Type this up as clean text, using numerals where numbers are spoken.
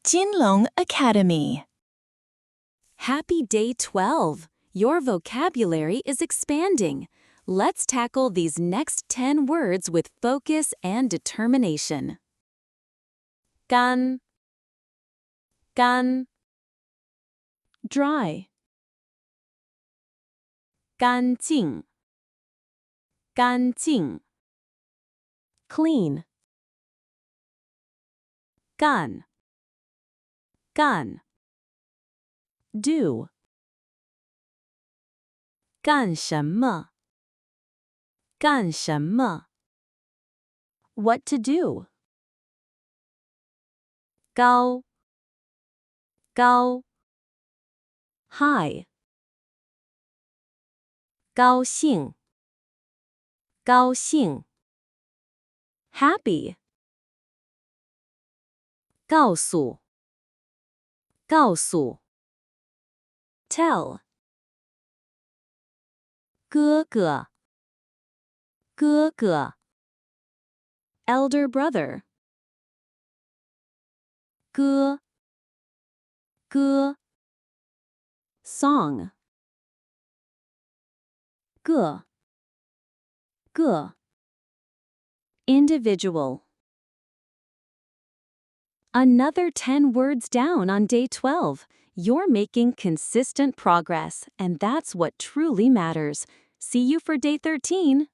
Jinlong Academy. Happy day 12! Your vocabulary is expanding. Let's tackle these next 10 words with focus and determination. Gan, gan. Dry. 干净，干净。Clean. 干，干。Do. 干什么？干什么？ What to do? 高，高。High. 高兴，高兴。Happy. 告诉，告诉。Tell. 哥哥，哥哥。Elder brother. 歌，歌。Song. 个，个。Individual. Another 10 words down on day 12. You're making consistent progress, and that's what truly matters. See you for day 13.